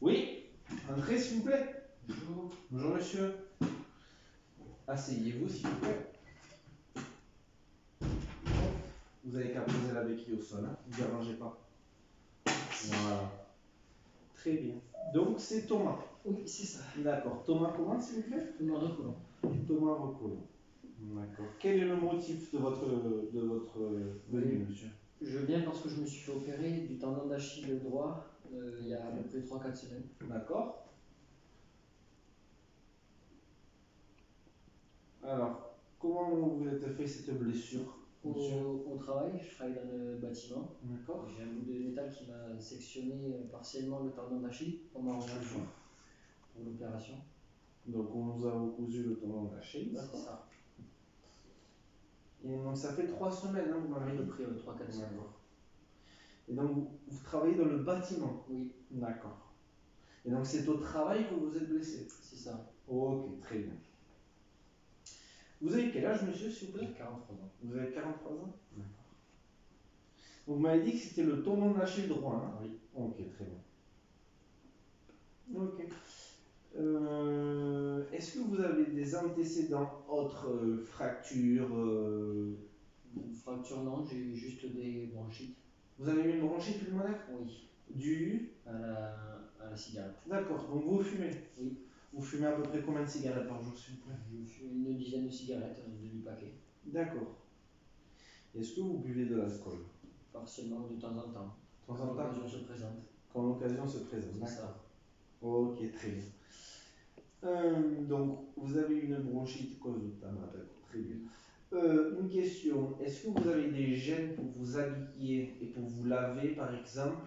Oui, entrez s'il vous plaît. Bonjour. Bonjour monsieur. Asseyez-vous s'il vous plaît. Vous avez qu'à poser la béquille au sol, hein. Ne vous dérangez pas. Voilà. Très bien. Donc c'est Thomas. Oui, c'est ça. D'accord. Thomas comment s'il vous plaît? Thomas Recolon. Thomas Recolon. D'accord. Quel est le motif de votre venue, monsieur? Je viens parce que je me suis fait opérer du tendon d'Achille droit il y a à peu près 3-4 semaines. D'accord. Alors, comment vous avez fait cette blessure, monsieur? Au travail, je travaille dans le bâtiment. D'accord. J'ai un bout de métal qui m'a sectionné partiellement le tendon d'Achille. On m'a reçu pour l'opération. Donc on nous a recousu le tendon d'Achille. C'est ça. Et donc ça fait 3 semaines, hein, vous À m'avez peu dit. près 3-4 semaines. D'accord. Et donc vous travaillez dans le bâtiment? Oui. D'accord. Et donc c'est au travail que vous vous êtes blessé? C'est ça. Ok, très bien. Vous avez quel âge, monsieur, s'il vous plaît? J'ai 43 ans. Vous avez 43 ans? D'accord. Vous m'avez dit que c'était le tendon d'Achille droit, hein? Oui. Ok, très bien. Ok. Est-ce que vous avez des antécédents autres, fractures Une fracture, non, j'ai eu juste des bronchites. Vous avez eu une bronchite pulmonaire? Oui. Du À la cigarette. D'accord, donc vous fumez? Oui. Vous fumez à peu près combien de cigarettes par jour, s'il vous plaît? Je fume une dizaine de cigarettes, un demi-paquet. D'accord. Est-ce que vous buvez de l'alcool? Partiellement, de temps en temps. De temps en Quand temps? l'occasion se présente. Quand l'occasion se présente, C'est d'accord. ça. Ok, très bien. Donc, vous avez une bronchite cause de tabac, d'accord, très bien. Une question, est-ce que vous avez des gènes pour vous habiller et pour vous laver, par exemple,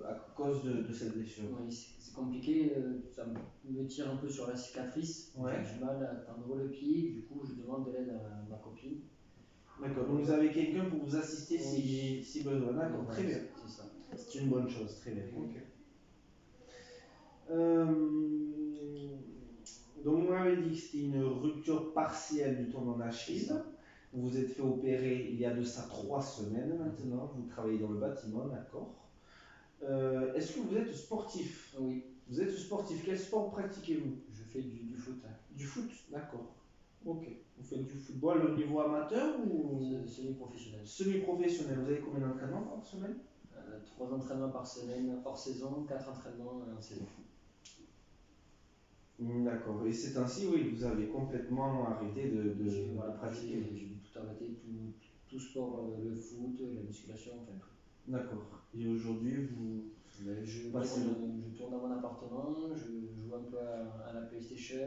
à cause de cette blessure? Oui, c'est compliqué, ça me tire un peu sur la cicatrice. Ouais. J'ai du mal à tendre le pied, du coup je demande de l'aide à ma copine. D'accord, donc vous avez quelqu'un pour vous assister Oui. si besoin, d'accord, Oui, très bien. C'est ça. C'est une bonne chose, très bien. Ok. Donc vous m'avez dit que c'était une rupture partielle du tendon d'Achille. Vous vous êtes fait opérer il y a de ça 3 semaines maintenant. Vous travaillez dans le bâtiment, d'accord. Est-ce que vous êtes sportif? Oui. Vous êtes sportif. Quel sport pratiquez-vous? Je fais du foot. Du foot, d'accord. Ok. Vous faites du football au niveau amateur ou Semi-professionnel. Semi-professionnel. Vous avez combien d'entraînements par semaine? 3 entraînements par semaine hors saison, 4 entraînements en saison. D'accord. Et c'est ainsi, oui, vous avez complètement arrêté de pratiquer. J'ai dû tout arrêter, tout sport, le foot, la musculation, enfin tout. D'accord. Et aujourd'hui, Je passez tourne dans mon appartement, je joue un peu à la PlayStation,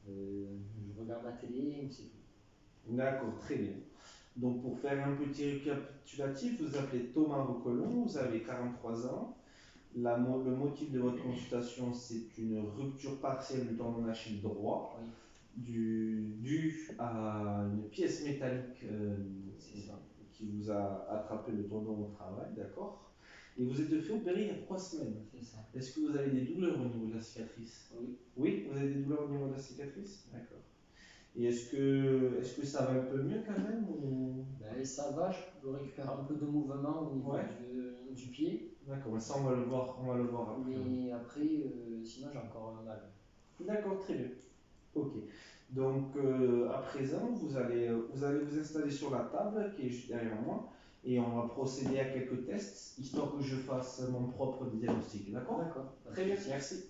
je regarde la télé, mais c'est tout. D'accord, très bien. Donc pour faire un petit récapitulatif, vous appelez Thomas Recolon, vous avez 43 ans. Le motif de votre consultation, c'est une rupture partielle du tendon d'Achille droit, Oui. due à une pièce métallique C'est ça. qui vous a attrapé le tendon au travail, d'accord? Et vous êtes fait opérer il y a 3 semaines. C'est ça. Est-ce que vous avez des douleurs au niveau de la cicatrice? Oui. Oui, vous avez des douleurs au niveau de la cicatrice? D'accord. Et est-ce que ça va un peu mieux quand même ou... Ben, ça va, je récupère un peu de mouvement au niveau Ouais. du pied. D'accord, mais ça on va le voir après. Mais après, sinon j'ai encore mal. D'accord, très bien. Ok. Donc à présent, vous allez vous installer sur la table qui est juste derrière moi et on va procéder à quelques tests histoire que je fasse mon propre diagnostic. D'accord? D'accord. Très bien, merci.